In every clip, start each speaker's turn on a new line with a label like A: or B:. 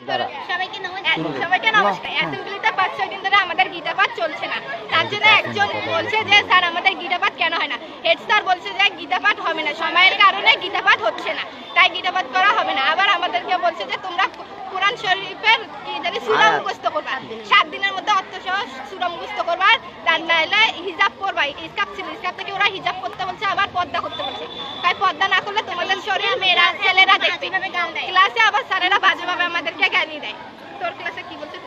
A: সবাইকে নমস্কার। অ্যাসেম্বলিতে 5-6 দিন ধরে আমাদের গীতা পাঠ চলছে না। তার জন্য একজন বলছে যে স্যার আমাদের গীতা পাঠ কেন হয় না। হেড স্যার বলছে যে গীতা পাঠ হবে না, সময়ের কারণে গীতা পাঠ হচ্ছে না, তাই গীতা পাঠ করা হবে না। আবার আমাদেরকে বলছে যে তোমরা কোরআন শরীফের সূরা মুখস্থ করবা, 7 দিনের মধ্যে অর্থসহ সূরা মুখস্থ করবা, তার নাইলে হিজাব পরবা। ইসকাপ ছিল, ইসকাপ থেকে ওরা হিজাব করতে বলছে, আবার পর্দা করতে বলছে। তাই পর্দা না করলে তোমাদের শরীর মেয়েরা ছেলেরা দেখবে। ক্লাসে আবার স্যারেরা বাজেভাবে আমাদেরকে গালি দেয়। তোর ক্লাসে কি বলছে?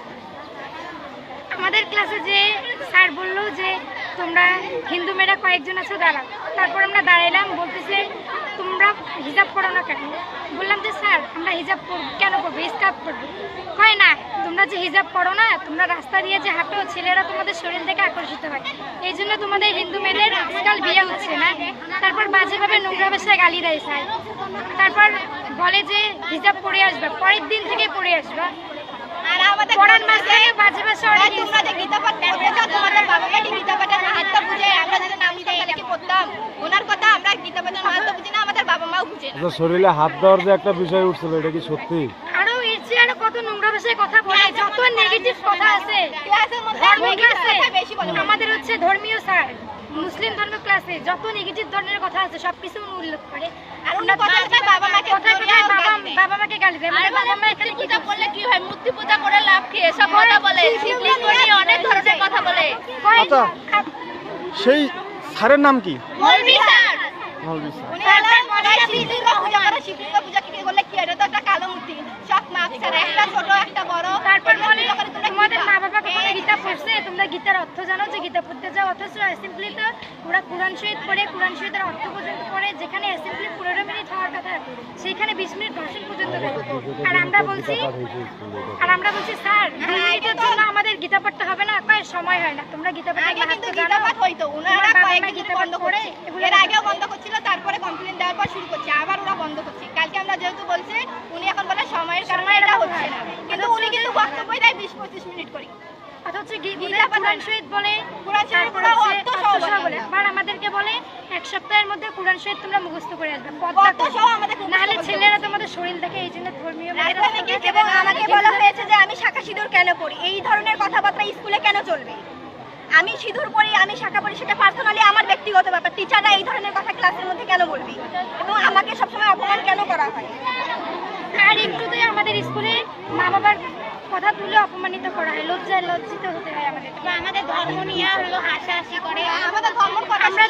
B: আমাদের ক্লাসে যে স্যার বললো যে তোমরা হিন্দু মেয়েরা কয়েকজন আছো দাঁড়াও। তারপর আমরা দাঁড়াইলাম, বলতেছে তোমরা হিজাব করো না কেন? বললাম যে স্যার আমরা হিজাব কেন করবো, স্কার্ফ করবো। হয় না, তোমরা যে হিজাব করো না, তোমরা রাস্তা দিয়ে যে হাঁটো, ছেলেরা তোমাদের শরীর থেকে আকর্ষিত হয়, এই জন্য তোমাদের হিন্দু মেয়েদের আজকাল বিয়ে হচ্ছে না। তারপর বাজেভাবে নোংরা ভাষায় গালি দেয় স্যার। তারপর বলে যে হিজাব পরে আসবা, পরের দিন থেকে পরে আসবা।
A: আর আমাদের
B: পড়ার মাঝখানে বাজে ভাষা অনেক।
A: তোমরা যে গীতা পাঠ করবে না, তোমাদের বাবাকে কি গীতা পাঠের মাহাত্ম্য বুঝে? আমরা যদি নাম তাহলে কি পড়তাম? ওনার কথা আমরা গীতা পাঠের মাহাত্ম্য বুঝি না, আমাদের বাবা মাও বুঝে না।
C: শরীরে হাত দেওয়ার যে একটা বিষয় উঠছিল, এটা কি সত্যি?
B: আরো এর চেয়ে আরো কত নোংরা ভাষায় কথা বলে, যত নেগেটিভ কথা আছে
A: ক্লাসের মধ্যে বেশি বলে।
B: আমাদের হচ্ছে ধর্মীয় স্যার, মুসলিম ধর্ম ক্লাসে যত নেগেটিভ ধরনের কথা আছে সবকিছু উল্লেখ করে।
A: আর ওনার কথা বাবা মাকে
B: বাবা মাকে গালি দেয়। মানে বাবা মা
A: এখানে পূজা করলে কি হয়, মূর্তি পূজা করে লাভ কি, এসব কথা বলে। শিবলিঙ্গ নিয়ে অনেক ধরনের কথা বলে।
C: আচ্ছা, সেই স্যারের নাম কি?
A: মৌলভী স্যার।
C: মৌলভী স্যার।
A: উনি আবার মনে শিবলিঙ্গ পূজা করে, শিবলিঙ্গ পূজা কি করলে কি, এটা তো একটা কালো মূর্তি। সব মাপ স্যার, একটা ছোট একটা বড়।
B: তারপর বলে তোমাদের মা বাবা কখনো গীতা পড়ছে? তোমরা গীতার অর্থ জানো যে গীতা পড়তে যাও? অথচ অ্যাসেম্বলিতে ওরা কোরআন শরীফ পড়ে, কোরআন শরীফের অর্থ পর্যন্ত পড়ে। যেখানে অ্যাসেম্বলি 15 মিনিট হওয়ার কথা, সেখানে 20 মিনিট ভাষণ পর্যন্ত দেয়। আর আমরা বলছি স্যার 2 মিনিটের জন্য আমাদের গীতা পড়তে হবে না? কয় সময় হয় না, তোমরা গীতা পড়তে
A: আগে কিন্তু গীতা পাঠ হইতো, ওনারা কয়েকদিন বন্ধ করে, এর আগেও বন্ধ করছিল, তারপরে কমপ্লেইন দেওয়ার পর শুরু করছে, আবার ওরা বন্ধ করছে। কালকে আমরা যেহেতু বলছে, উনি এখন বলে সময়ের কারণে এটা হচ্ছে না, কিন্তু উনি কিন্তু বক্তব্যই দেয় 20-25 মিনিট করে।
B: অথচ কোরআন শরীফ বলে,
A: কোরআন শরীফ পুরো অর্থ সহ বলে।
B: আবার আমাদেরকে বলে 1 সপ্তাহের মধ্যে কোরআন শরীফ তোমরা মুখস্থ করে আসবে,
A: অর্থ সহ আমাদের।
B: নাহলে ছেলেরা তোমাদের শরীর দেখে, এই জন্য ধর্মীয়
A: এবং আমাকে বলা হয়েছে যে আমি শাখা সিঁদুর কেন পড়ি, এই ধরনের কথাবার্তা স্কুলে কেন চলবে? আমি সিঁদুর পড়ি, আমি শাখা পড়ি, সেটা পার্সোনালি আমার ব্যক্তিগত ব্যাপার। টিচাররা এই ধরনের কথা ক্লাসের মধ্যে কেন বলবি? এবং আমাকে সবসময় অপমান কেন করা হয়?
B: আর একটুতেই আমাদের স্কুলে মা বাবার কথা তুলে অপমানিত করা হয়, লজ্জিত হতে হয় আমাদের।
A: আমাদের ধর্ম নিয়ে হলো হাসাহাসি করে, আমাদের ধর্ম কথা আমরা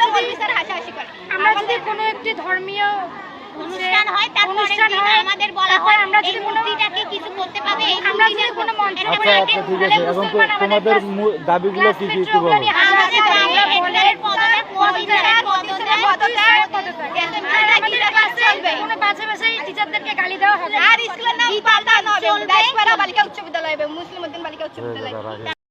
A: হাসাহাসি করে।
B: আমরা যদি কোনো একটি ধর্মীয়
A: অনুষ্ঠান হয়, তারপরে আমাদের বলা হয় আমরা যদি মূর্তিটাকে কিছু করতে পাবে,
B: আমরা যদি কোনো মঞ্চ।
C: আচ্ছা ঠিক আছে, এখন তোমাদের দাবিগুলো কি কি একটু বলো।
A: আমাদের আমরা বলে
B: কোনো বাজে ভাষায় টিচারদেরকে গালি দেওয়া হবে।
A: আর স্কুলের নাম পাল্টানো হবে, দায়িত্বরা বালিকা উচ্চ বিদ্যালয় হবে, মুসলিম উদ্দিন বালিকা উচ্চ বিদ্যালয়।